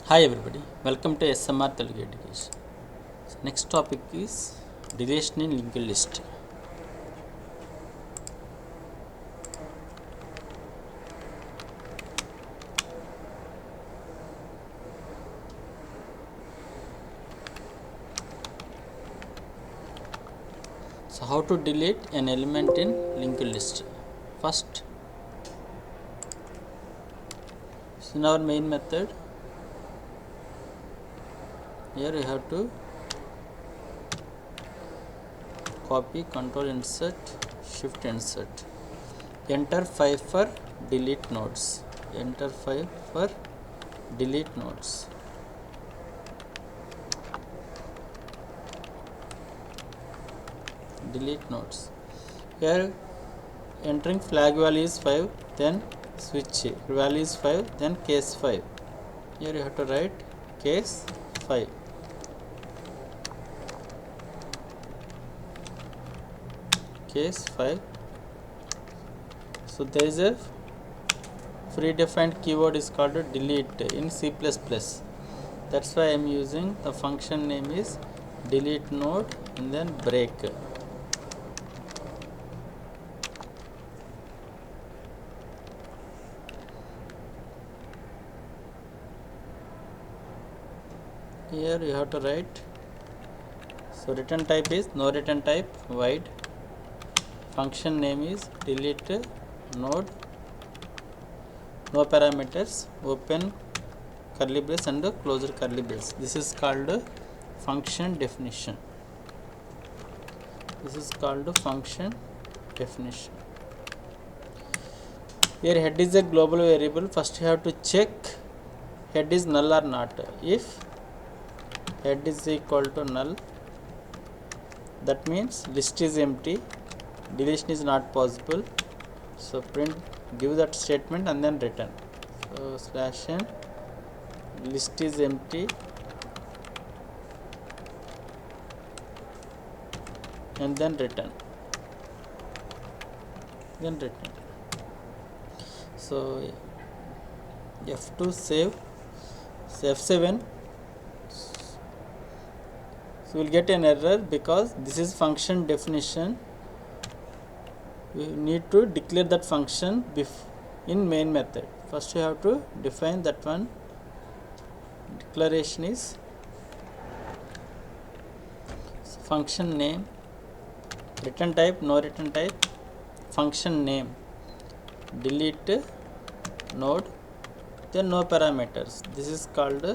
Hi everybody, welcome to SMR Telugu Education. So next topic is deletion in linked list. So how to delete an element in linked list? First, in our main method, here you have to copy, control insert, shift insert. Enter 5 for delete nodes. Enter 5 for delete nodes. Delete nodes. Here entering flag value is 5, then switch value is 5, then case 5. Here you have to write case 5. Case 5. So there is a predefined keyword is called delete in C++. That's why I am using the function name is delete node and then break. Here you have to write, so return type is no return type, void. Function name is delete node, no parameters, open curly brace and close curly brace. This is called function definition. This is called function definition. Here head is a global variable. First you have to check head is null or not. If head is equal to null, that means list is empty, deletion is not possible. So print, give that statement and then return. So slash n, list is empty and then return. So F2 save, so F7. So we will get an error because this is function definition. We need to declare that function in main method. First you have to define that one. Declaration is function name, return type no return type, function name delete node, then no parameters. This is called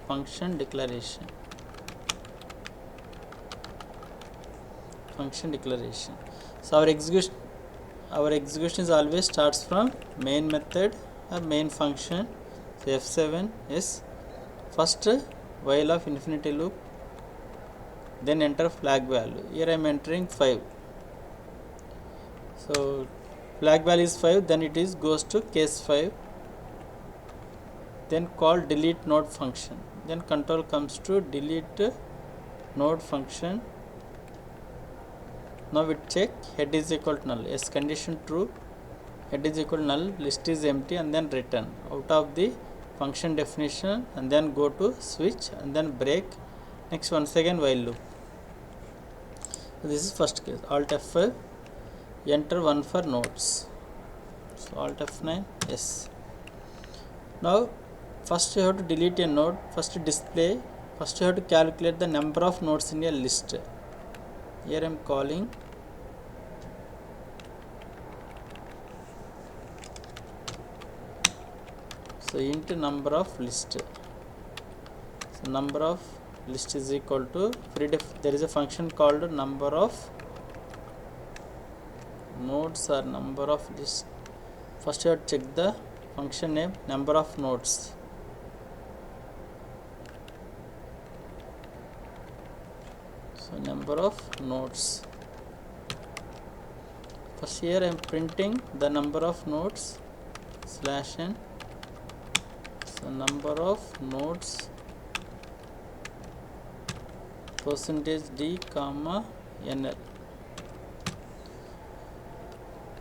function declaration. Function declaration. So our execution is always starts from main method or main function. So F7 is first while of infinity loop, then enter flag value. Here I am entering 5. So flag value is 5, then it is goes to case 5, then call delete node function, then control comes to delete node function. Now we check head is equal to null. Yes, condition true, head is equal to null, list is empty, and then return out of the function definition and then go to switch and then break. Next once again while loop. So this is first case. Alt F5, enter 1 for nodes. So Alt F9, yes. Now first you have to delete a node. First display. First you have to calculate the number of nodes in a list. Here I am calling so int number of list. So number of list is equal to there is a function called number of nodes or number of list. First you have to check the function name number of nodes. So number of nodes. First here I am printing the number of nodes slash n. So number of nodes percentage d comma nl.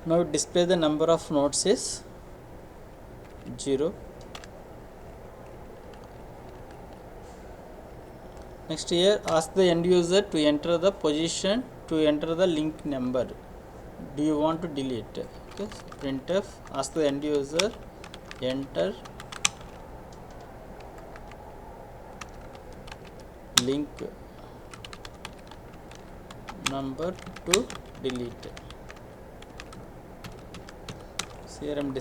Now display the number of nodes is 0. Next here, ask the end user to enter the position to enter the link number. Do you want to delete? Okay, printf, ask the end user, enter link number to delete. So here I am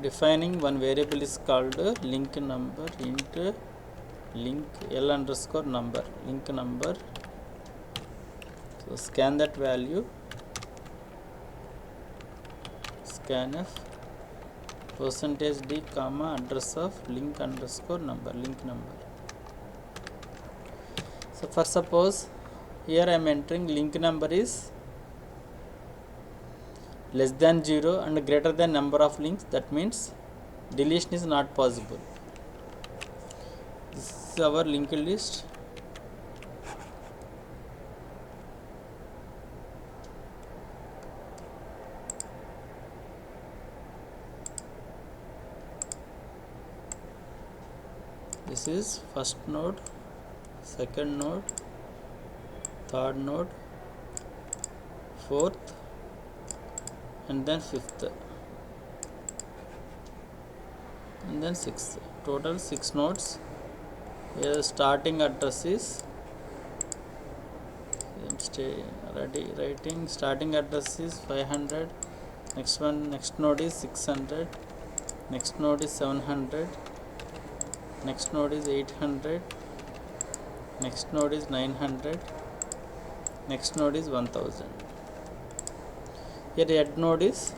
defining one variable is called link number int link l underscore number, link number. So scan that value, scanf %d comma address of link underscore number, link number. So for suppose here I am entering link number is less than 0 and greater than number of links, that means deletion is not possible. This is our linked list. This is first node, second node, third node, fourth, and then fifth, and then sixth. Total 6 nodes. Here starting address is writing starting address is 500. Next node is 600. Next node is 700. Next node is 800. Next node is 900. Next node is 1000. Here the head node is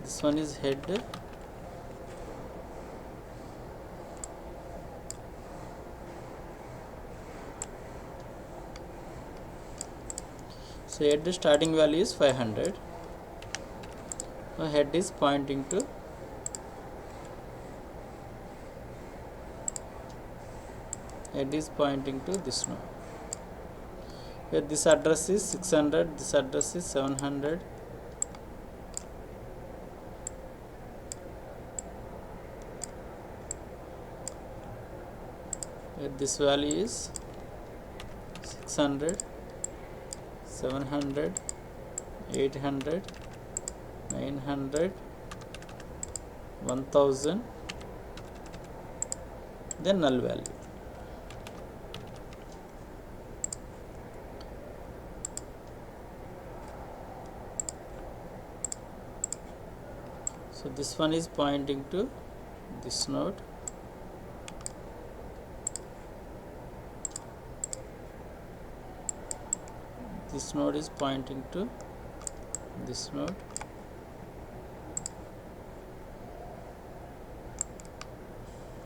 this one is head. So head starting value is 500. So head is pointing to this node. Here this address is 600, this address is 700. Here this value is 600, 700, 800, 900, 1000, then null value. So this one is pointing to this node. This node is pointing to this node.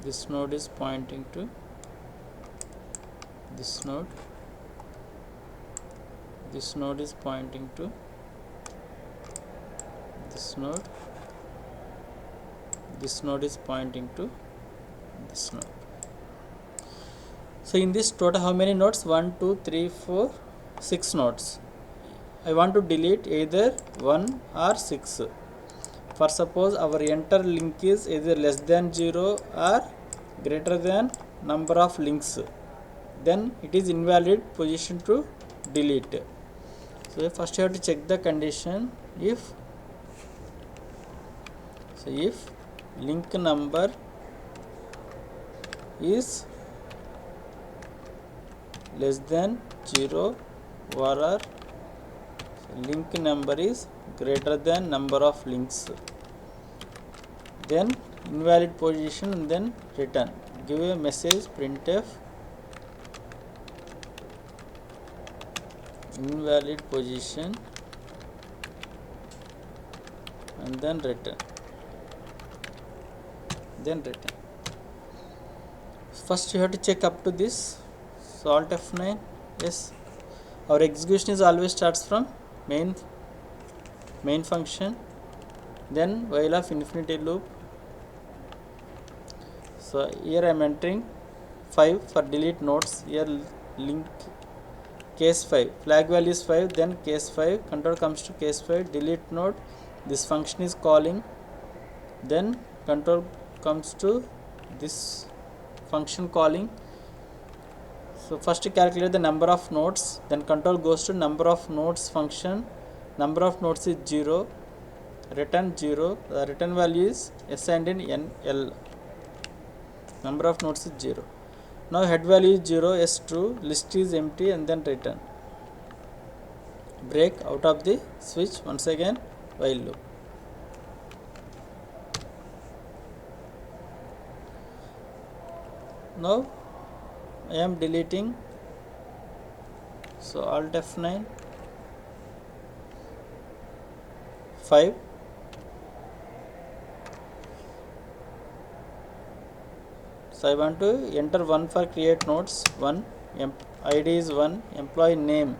This node is pointing to this node. This node is pointing to this node. This node is pointing to this node. So in this total how many nodes? 1, 2, 3, 4, 6 nodes. I want to delete either 1 or 6. For suppose our enter link is either less than 0 or greater than number of links, then it is invalid position to delete. So first you have to check the condition. If link number is less than 0 or link number is greater than number of links, then invalid position and then return. Give a message printf invalid position and then return. First you have to check up to this. So alt F9. Yes, our execution is always starts from main function, then while of infinity loop. So here I am entering 5 for delete nodes. Here link case 5, flag value is 5, then case 5, control comes to case 5, delete node. This function is calling, then control comes to this function calling. So first calculate the number of nodes, then control goes to number of nodes function. Number of nodes is 0, return 0, the return value is assigned in NL. Number of nodes is 0. Now head value is 0, S true, list is empty, and then return. Break out of the switch, once again while loop. Now I am deleting, so Alt F9, 5, so I want to enter 1 for create nodes. 1, ID is 1, employee name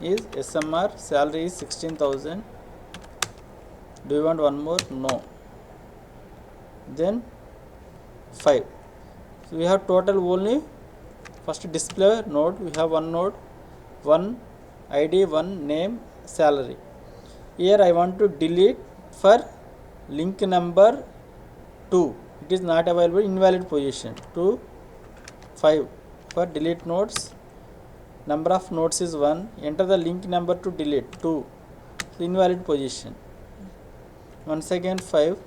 is SMR, salary is 16,000. Do you want one more? No. Then 5. So we have total only first display node, we have one node, 1 ID, 1 name, salary. Here I want to delete for link number 2, it is not available, invalid position. 2, 5 for delete nodes, number of nodes is 1, enter the link number to delete 2, so invalid position. Once again 5,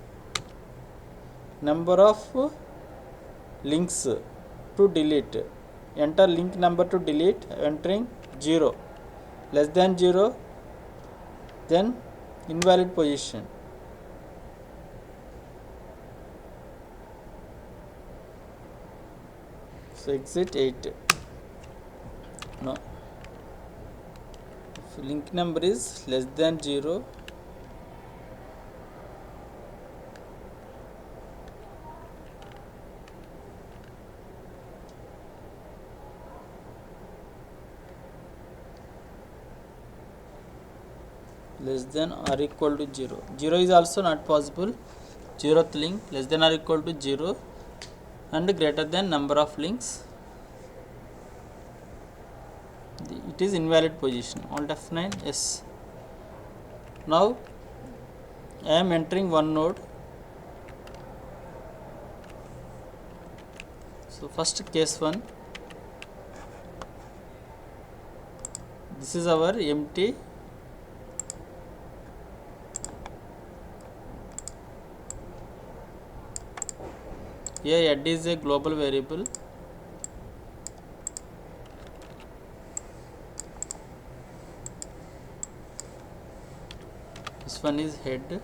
number of links to delete, enter link number to delete, entering 0, less than 0, then invalid position. So exit 8. No, if link number is less than 0, less than or equal to 0. 0 is also not possible. 0th link less than or equal to 0 and greater than number of links. It is invalid position. Alt F9, yes. Now I am entering one node. So first case 1. This is our empty. Here head is a global variable. This one is head.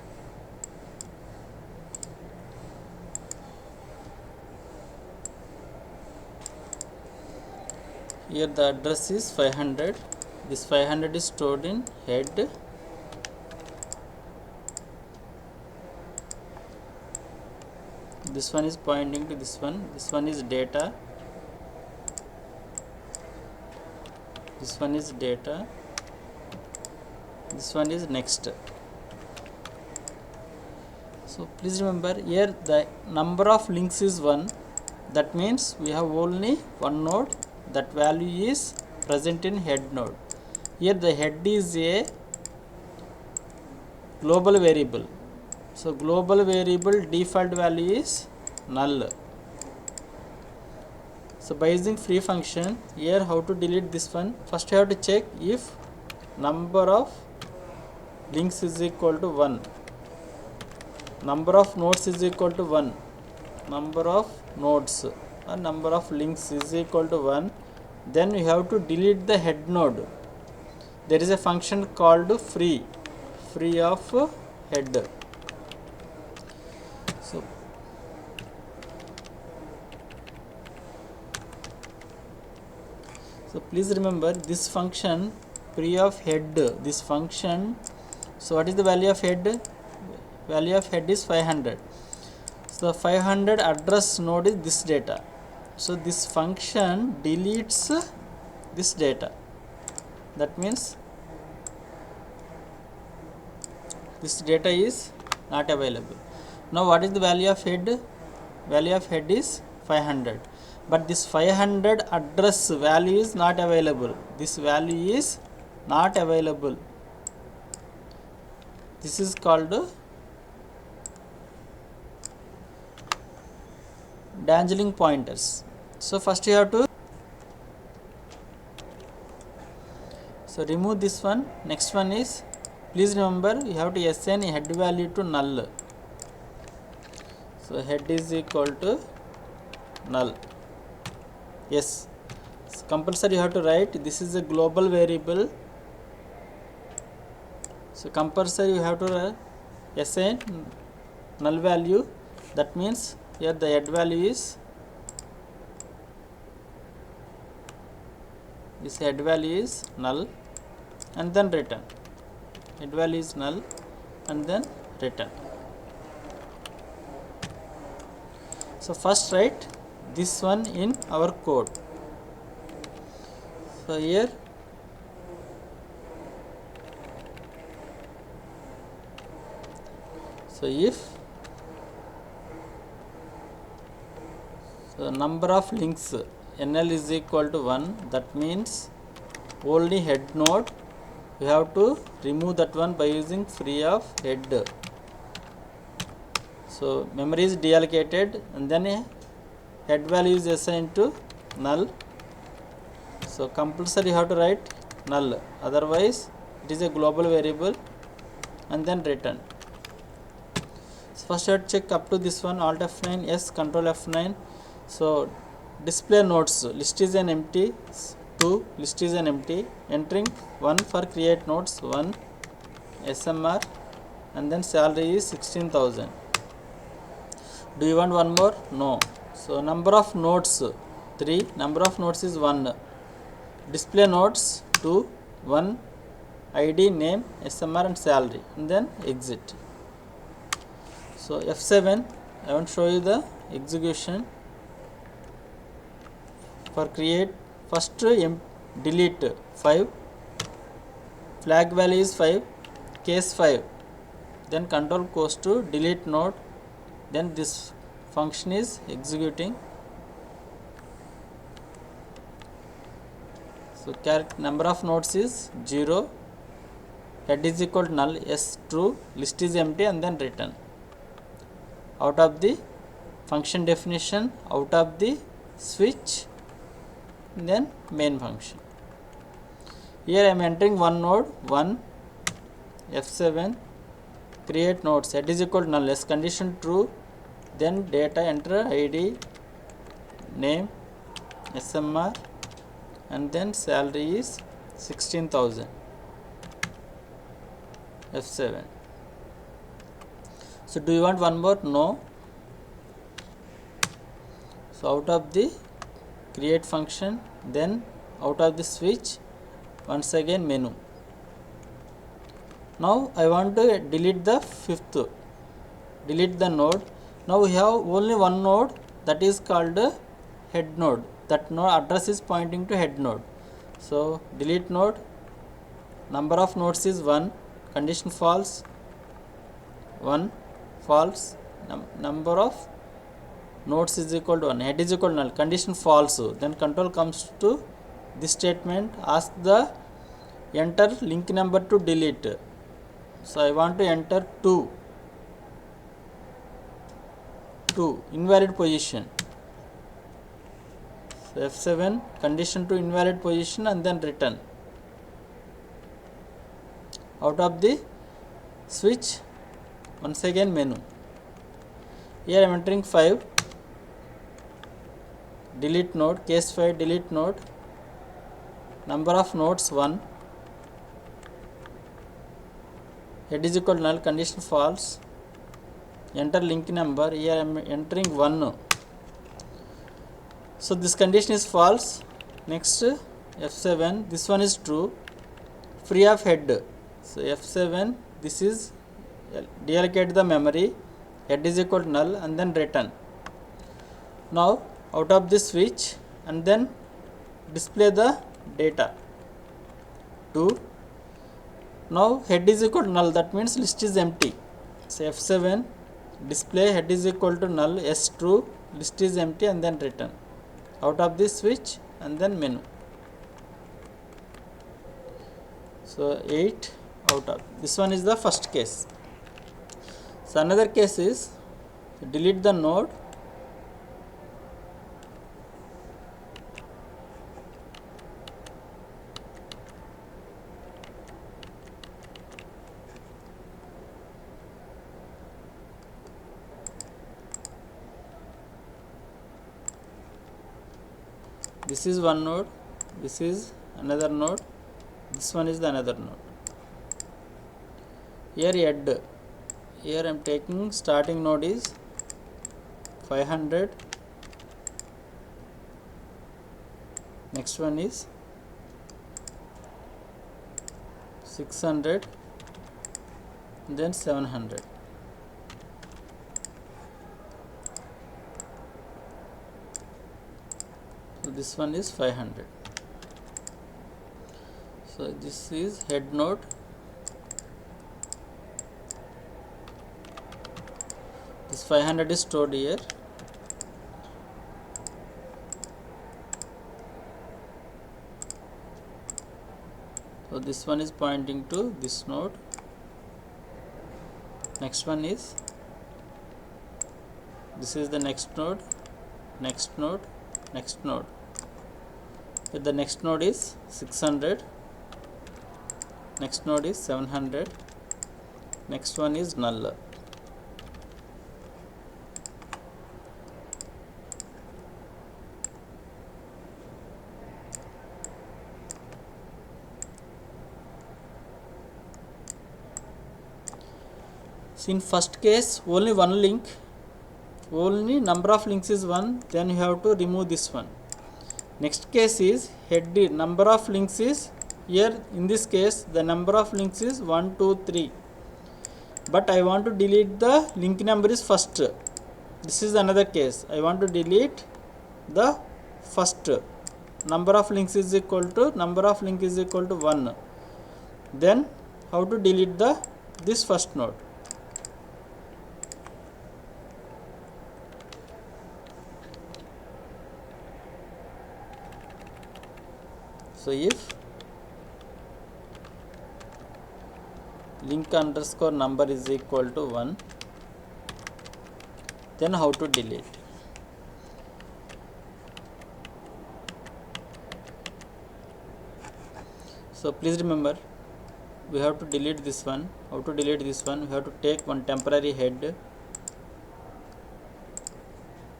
Here the address is 500. This 500 is stored in head. This one is pointing to this one. This one is data. This one is data. This one is next. So please remember, here the number of links is 1. That means we have only one node. That value is present in head node. Here the head is a global variable. So global variable default value is null. So by using free function, here how to delete this one? First you have to check if number of links is equal to 1, number of nodes is equal to 1, number of nodes or number of links is equal to 1, then you have to delete the head node. There is a function called free of head. So please remember this function free of head, this function. So what is the value of head? Value of head is 500. So 500 address node is this data. So this function deletes this data. That means this data is not available. Now what is the value of head? Value of head is 500. But this 500 address value is not available. This value is not available. This is called dangling pointers. So first you have to remove this one. Next one is, please remember, you have to assign head value to null. So head is equal to null. Yes, so compulsory you have to write this is a global variable. So compulsory you have to assign null value. That means here the head value is, this head value is null, and then return. Head value is null and then return. So first write this one in our code. So here if number of links NL is equal to 1, that means only head node we have to remove that one by using free of head. So memory is deallocated and then a head value is assigned to null. So compulsory you have to write null, otherwise it is a global variable, and then return. So first I have to check up to this one, Alt F9, yes, Control F9. So display nodes, list is an empty, 2, list is an empty, entering 1 for create nodes, 1 SMR, and then salary is 16,000. Do you want one more? No. So number of nodes 3, number of nodes is 1, display nodes 2, 1 ID, name, SMR and salary, and then exit. So F7, I want to show you the execution. For create, first delete 5, flag value is 5, case 5, then control goes to delete node, then this function is executing. So number of nodes is 0, head is equal to null, yes, true, list is empty, and then return. Out of the function definition, out of the switch, then main function. Here I am entering one node, 1 F7, create nodes, head is equal to null, yes, condition true, then data, enter ID, name, SMR, and then salary is 16,000, F7. So do you want one more? No. So out of the create function, then out of the switch, once again menu. Now I want to delete the fifth, delete the node. Now we have only one node, that is called head node. That node address is pointing to head node. So delete node, number of nodes is 1, condition false, 1 false, number of nodes is equal to 1, head is equal to null, condition false, then control comes to this statement, ask the enter link number to delete. So I want to enter 2, invalid position. So F7, condition to invalid position, and then return. Out of the switch, once again menu. Here I am entering 5, delete node, case 5, delete node, number of nodes 1, head is equal to null, condition false, enter link number. Here I am entering 1. So this condition is false. Next F7, this one is true, free of head. So F7, this is deallocate the memory, head is equal to null, and then return. Now out of this switch, and then display the data 2. Now head is equal to null, that means list is empty. So F7, display head is equal to null, yes, true, list is empty, and then return. Out of this switch, and then menu. So 8 out of this one is the first case. So another case is delete the node, This is one node, this is another node, this one is the another node. Here head, here I am taking starting node is 500, next one is 600, then 700. So this one is 500. So this is head node. This 500 is stored here. So this one is pointing to this node. Next one is, this is the next node, next node, next node. So the next node is 600, next node is 700, next one is null. In first case only one link, only number of links is 1, then you have to remove this one. Next case is head, number of links is, here in this case the number of links is 1, 2, 3, but I want to delete the link number is first. This is another case, I want to delete the first. Number of links is equal to, number of link is equal to 1. Then how to delete the this first node? So if link underscore number is equal to 1, then how to delete? So please remember, we have to delete this one. How to delete this one? We have to take one temporary head.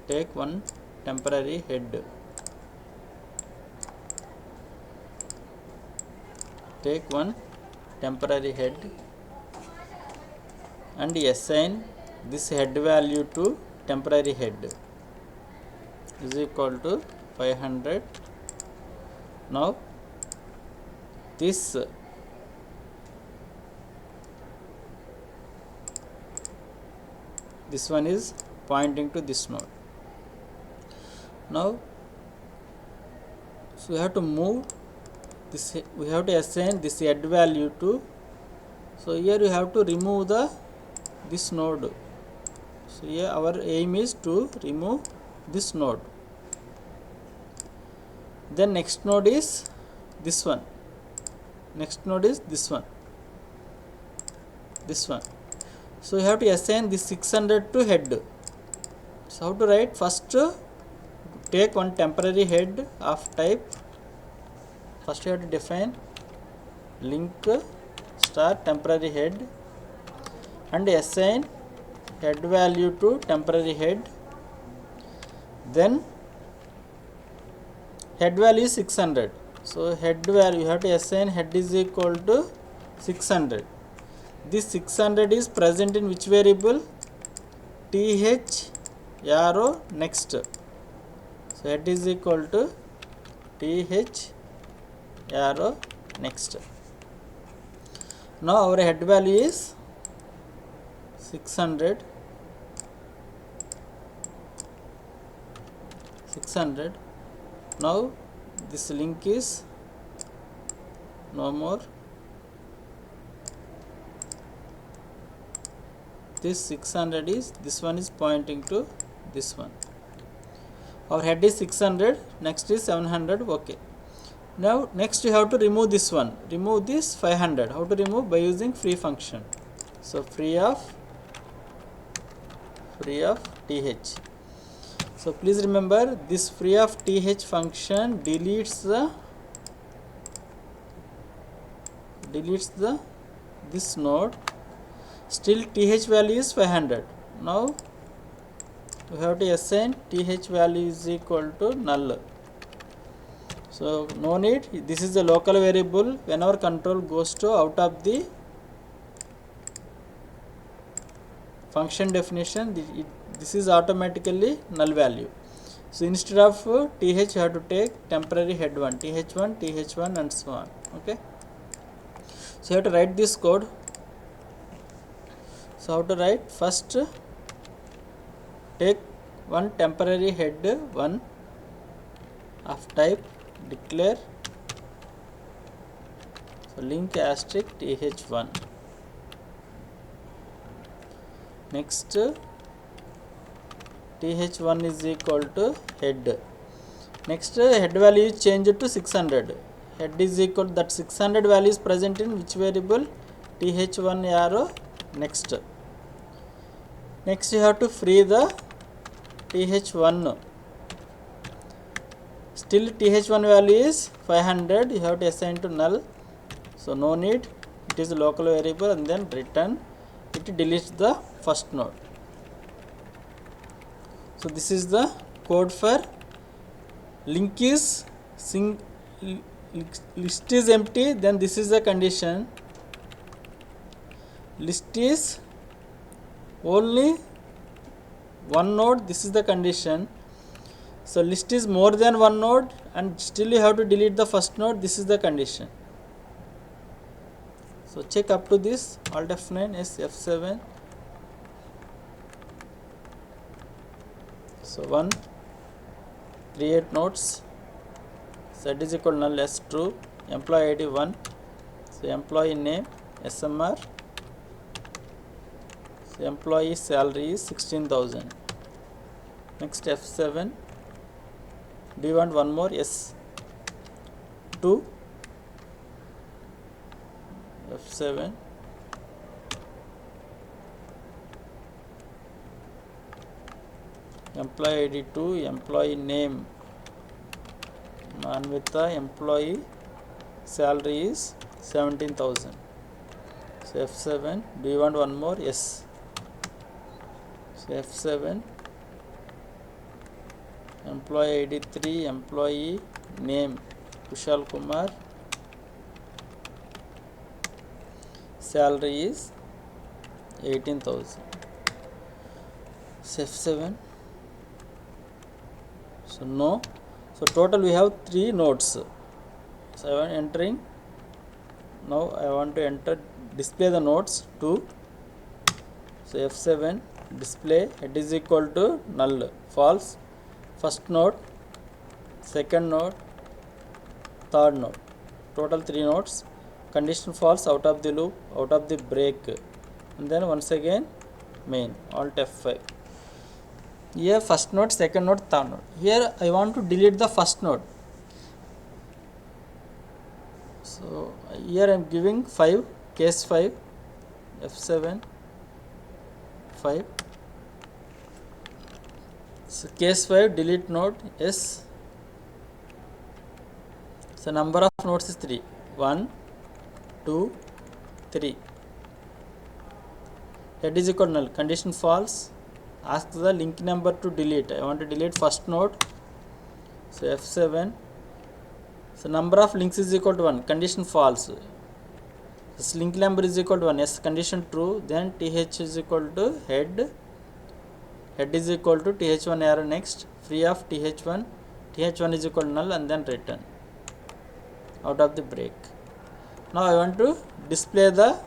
Take one temporary head. Take one temporary head and assign this head value to temporary head is equal to 500. Now this one is pointing to this node. Now so we have to move this, we have to assign this head value to, so here you have to remove the this node. So here our aim is to remove this node. Then next node is this one, next node is this one, this one. So you have to assign this 600 to head. So how to write? First take one temporary head of type. First you have to define link star temporary head and assign head value to temporary head. Then head value is 600. So head value you have to assign head is equal to 600. This 600 is present in which variable? th arrow next. So head is equal to th arrow next. Now our head value is 600. Now this link is no more. This 600 is, this one is pointing to this one. Our head is 600, next is 700. Okay. Now next you have to remove this one. Remove this 500. How to remove? By using free function. So free of th. So please remember this free of th function deletes the this node. Still th value is 500. Now we have to assign th value is equal to null. So no need, this is the local variable. Whenever control goes to out of the function definition, this is automatically null value. So instead of th, you have to take temporary head 1, th1, th1 and so on. Okay, so you have to write this code. So how to write? First take one temporary head 1 of type declare, so link asterisk th1. Next th1 is equal to head. Next head value is changed to 600. Head is equal to that 600 value is present in which variable? th1 arrow. Next you have to free the th1. Still th1 value is 500, you have to assign to null, so no need, it is a local variable, and then return. It deletes the first node. So this is the code for link is list is empty, then this is the condition, list is only one node, this is the condition. So list is more than one node and still you have to delete the first node, this is the condition. So check up to this, Alt F9, yes, F7. So 1, create nodes, set is equal to null s true, employee id 1, so employee name SMR, so employee salary is 16,000. Next F7, do you want one more? Yes, 2, F7, employee id 2, employee name Manvita, employee salary is 17,000. So F7, do you want one more? Yes, so F7, employee id 3, employee name Kushal Kumar, salary is 18,000. So F7, so no, so total we have 3 nodes. So I am entering, now I want to enter display the nodes 2. So F7, display it is equal to null false, first node, second node, third node, total 3 nodes. Condition false, out of the loop, out of the break, and then once again main, Alt F5. Here first node, second node, third node. Here I want to delete the first node, so here I am giving 5, case 5, F7 5. So case 5, delete node, yes. So number of nodes is 3, 1, 2, 3. Head is equal to null, condition false, ask the link number to delete. I want to delete first node, so F7. So number of links is equal to 1, condition false. This link number is equal to 1, yes, condition true. Then th is equal to head, head is equal to th1 arrow. Next free of th1, th1 is equal to null, and then return out of the break. Now I want to display the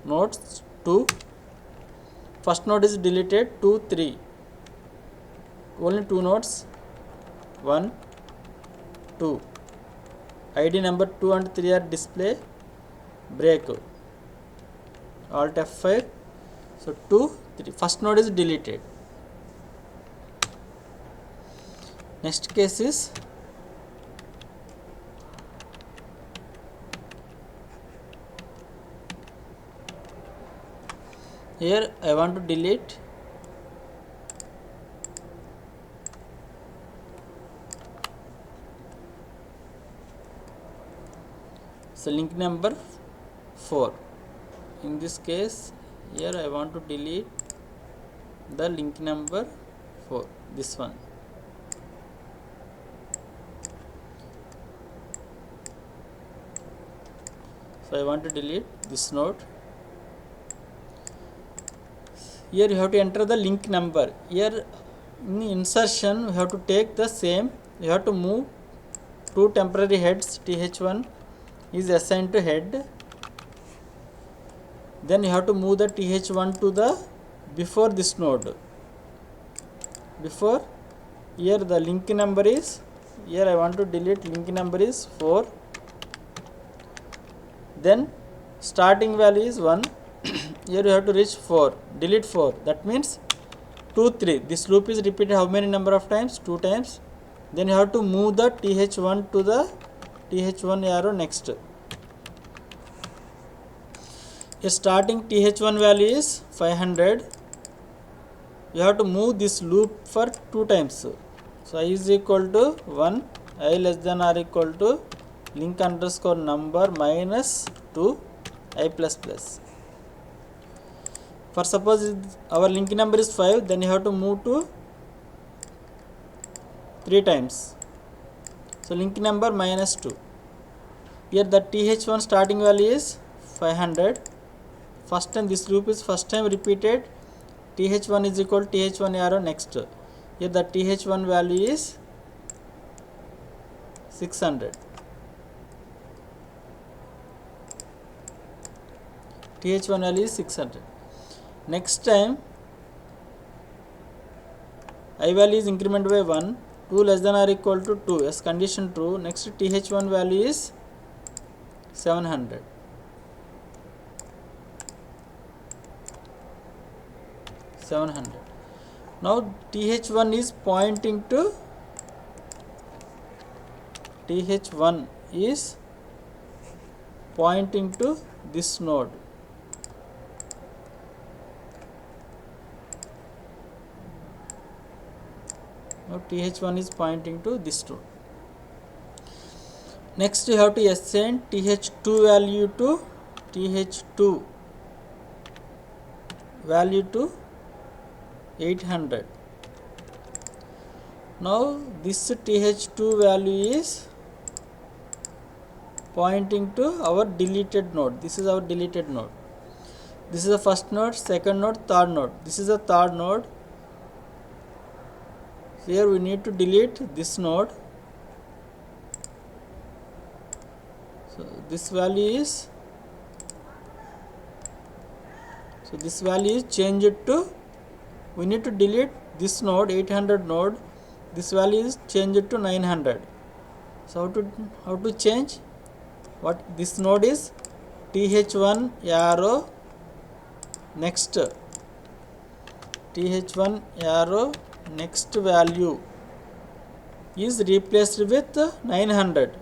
nodes 2. First node is deleted, 2, 3, only 2 nodes, 1, 2, id number 2 and 3 are display, break, Alt F5. So 2, 3, first node is deleted. Next case is here I want to delete so link number 4. In this case here I want to delete the link number 4, this one. So I want to delete this node. Here you have to enter the link number. Here in insertion, you have to take the same. You have to move two temporary heads. th1 is assigned to head. Then you have to move the th1 to the before this node. Before, here the link number is, here I want to delete link number is 4. Then starting value is 1. Here you have to reach 4, delete 4. That means 2, 3. This loop is repeated how many number of times? 2 times. Then you have to move the th1 to the th1 arrow next. Your starting th1 value is 500. You have to move this loop for 2 times. So I is equal to 1, I less than or equal to link underscore number minus 2 I plus plus. For suppose our link number is 5, then you have to move to 3 times. So link number minus 2. Here the th1 starting value is 500. First time this loop is first time repeated. th1 is equal to th1 arrow next. Here the th1 value is 600. th1 value is 600. Next time I value is increment by 1, 2 less than or equal to 2, as condition true. Next th1 value is 700. Now th1 is pointing to this node. Now th1 is pointing to this node. Next you have to assign th2 value to 800. Now this th2 value is pointing to our deleted node. This is our deleted node. This is the first node, second node, third node. This is the third node. So here we need to delete this node. So this value is changed to, we need to delete this node, 800 node. This value is changed to 900. So how to change? What this node is th1 arrow next. th1 arrow next value is replaced with 900.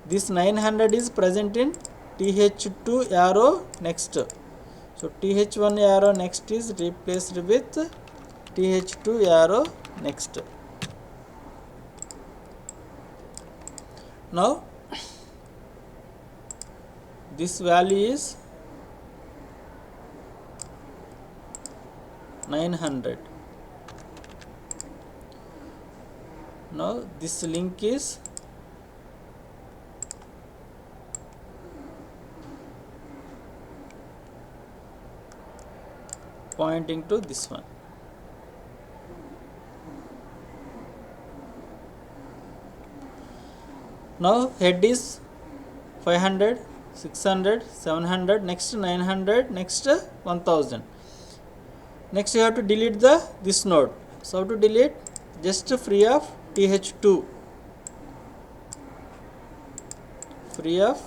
This 900 is present in th2 arrow next. So th1 arrow next is replaced with th2 arrow next. Now this value is 900. Now this link is pointing to this one. Now head is 500, 600, 700, next 900, next 1000. Next you have to delete this node. So how to delete? Just free of th2. Free of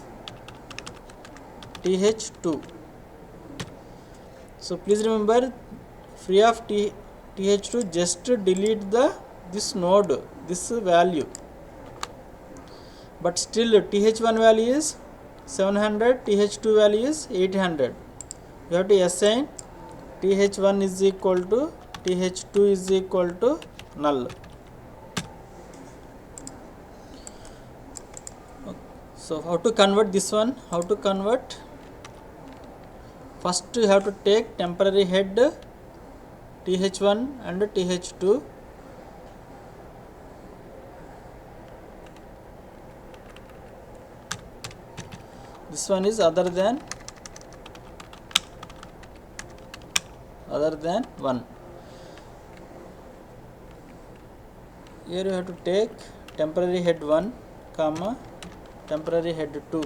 th2. So please remember, free of th2, just delete this node, this value. But still th1 value is 700, th2 value is 800. You have to assign th1 is equal to th2 is equal to null. So how to convert this one? How to convert? First you have to take temporary head th1 and th2. This one is other than 1. Here you have to take temporary head 1 comma temporary head 2.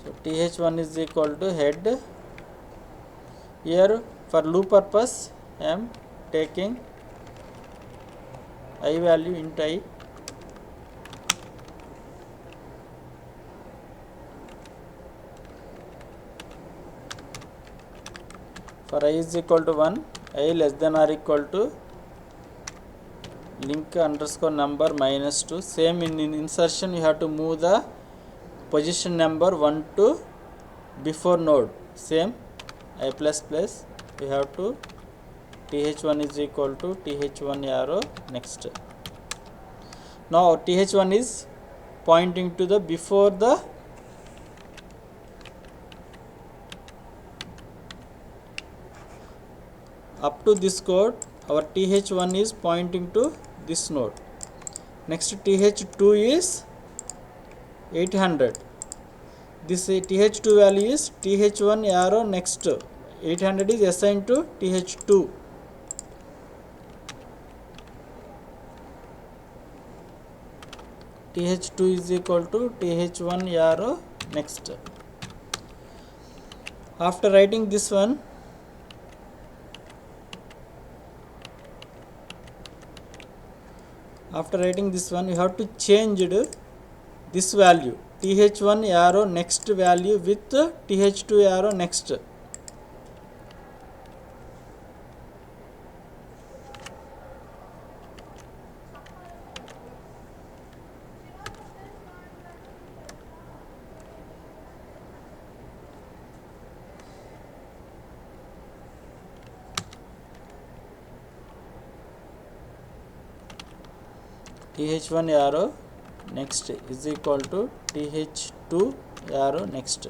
So th1 is equal to head. Here for loop purpose I am taking I value int I. For I is equal to 1, I less than or equal to link underscore number minus 2. Same in insertion, you have to move the position number 1 to before node. Same I plus plus, we have to th1 is equal to th1 arrow next. Now th1 is pointing to the before the up to this code. Our th1 is pointing to this node. Next th2 is 800. This th2 value is th1 arrow next. 800 is assigned to th2. th2 is equal to th1 arrow next. After writing this one, you have to change this value th1 arrow next value with th2 arrow next. th1 arrow next is equal to th2 arrow next.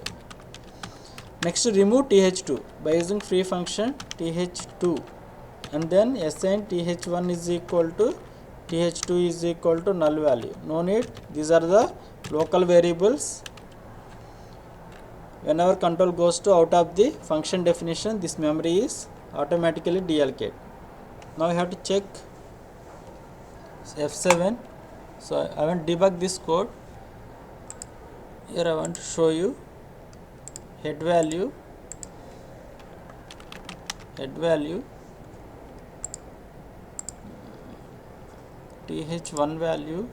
Next remove th2 by using free function th2 and then assign th1 is equal to th2 is equal to null value. No need, these are the local variables. Whenever control goes to out of the function definition, this memory is automatically deallocated. Now I have to check F7. So I want to debug this code. Here I want to show you head value th1 value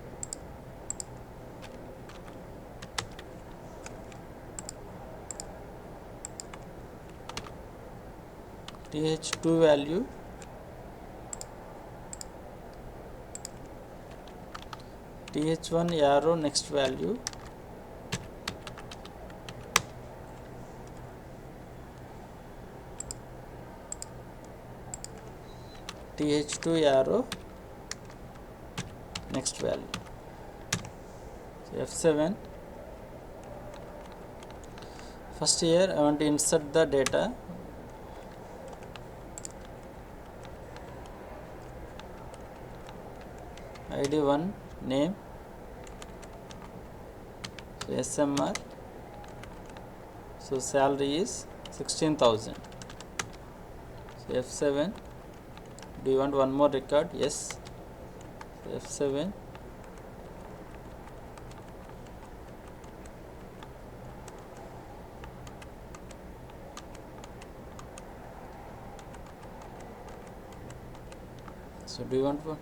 th2 value th1 arrow next value th2 arrow next value. So F7. First here I want to insert the data. ID1 name, so SMR, so salary is 16,000. So F7. Do you want one more record? Yes. So F7. So do you want one?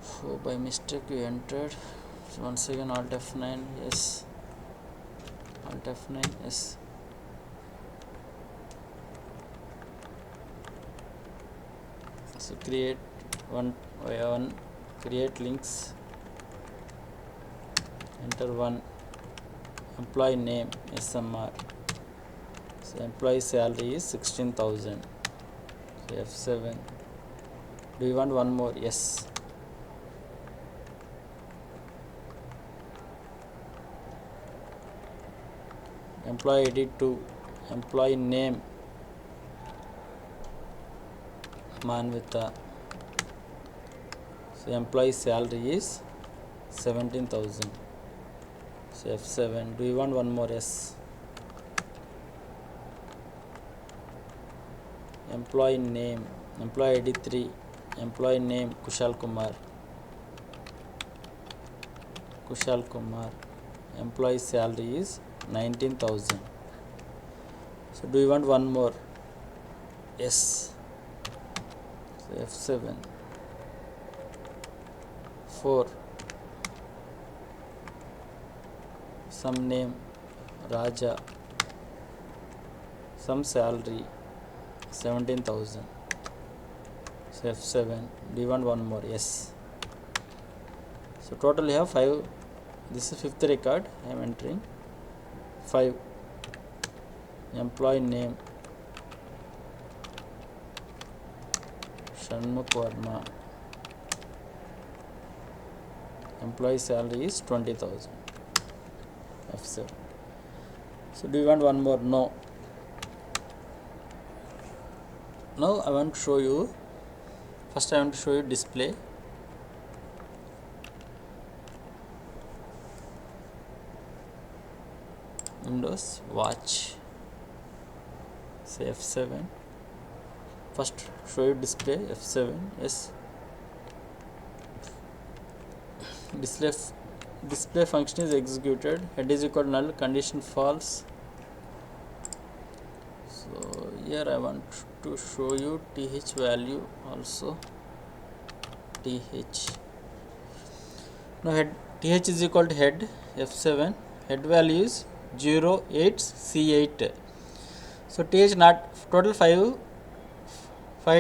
So by mistake you entered. So once again Alt F9, yes. Alt F9, yes. So create one, create links, enter one, employee name SMR, so employee salary is 16,000. So F7. Do you want one more? Yes. Employee ID 2, employee name Manvita, So employee salary is 17,000. So F7. Do you want one more? Yes. Employee name, employee ID 3, employee name Kushal Kumar. Employee salary is 19,000. So do you want one more? Yes. So F7. 4. Some name Raja. Some salary 17,000. So F7. Do you want one more? Yes. So total you have 5. This is 5th record I am entering. 5. Employee name Shanmukh Verma. Employee salary is 20,000. F7. So do you want one more? No. Now I want to show you. First I want to show you display. Windows, watch. Say F7. First show you display. F7. Yes. Display function is executed. Head is equal to null. Condition false. So here I want to show you th value also. Th. Now head th is equal to head. F7. Head value is 08C8. So th not total 5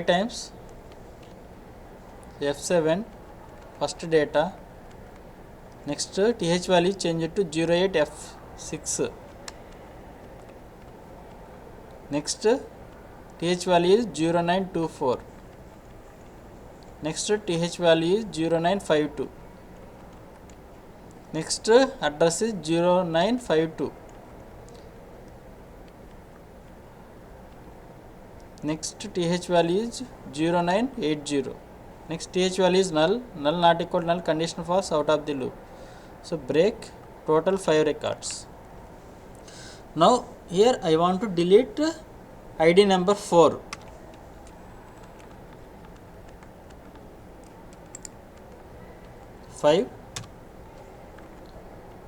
times. F7 first data. Next th value change to 08F6. Next th value is 0924. Next th value is 0952. Next address is 0952. Next th value is 0980. Next th value is null. Null not equal to null. Condition false, out of the loop. So break. Total 5 records. Now here I want to delete ID number 4.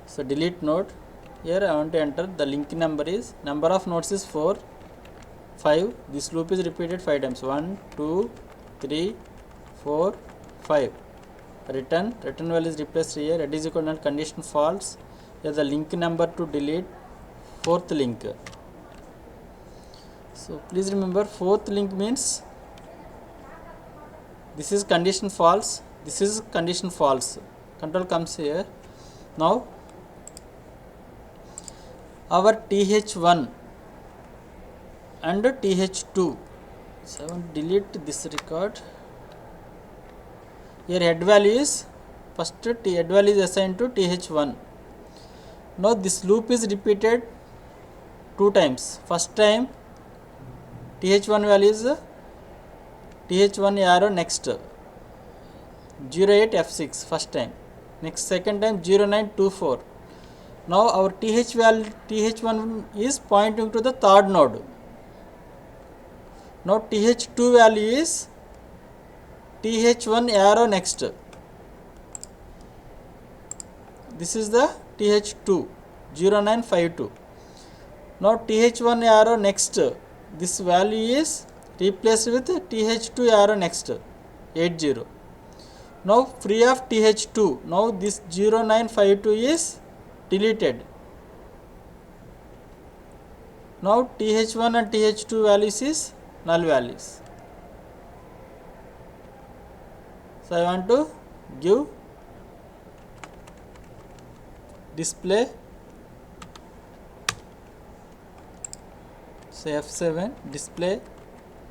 So delete node. Here I want to enter the link number is, number of nodes is 4, 5. This loop is repeated 5 times. 1, 2, 3, 4, 5. Return value is replaced here. Head is equal to null. Condition false. Here the link number to delete 4th link. So please remember 4th link means this is condition false. This is condition false. Control comes here. Now our th1 and th2. So I want to delete this record. Here head value is first head value is assigned to th1. Now this loop is repeated 2 times. First time th1 value is th1 arrow next 08F6 first time. Next second time 0924. Now our th1 is pointing to the 3rd node. Now th2 value is th1 arrow next. This is the th2 0952. Now th1 arrow next. This value is replaced with th2 arrow next 80. Now free of th2. Now this 0952 is deleted. Now th1 and th2 values is null values. So I want to give display. So F7 display.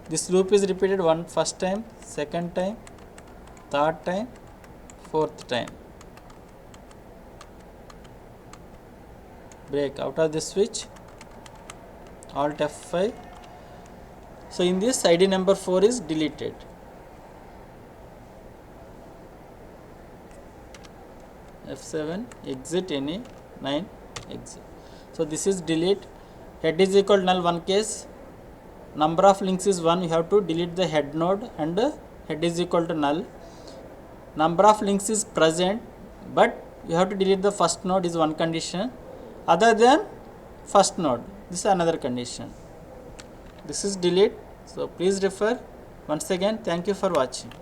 This loop is repeated first time, second time, 3rd time, 4th time. Break out of this switch. Alt F5. So in this ID number 4 is deleted. F7 exit any 9 exit. So this is delete. Head is equal to null one case, number of links is 1, you have to delete the head node and head is equal to null. Number of links is present, but you have to delete the first node is one condition, other than first node, this is another condition. This is delete. So please refer. Once again, thank you for watching.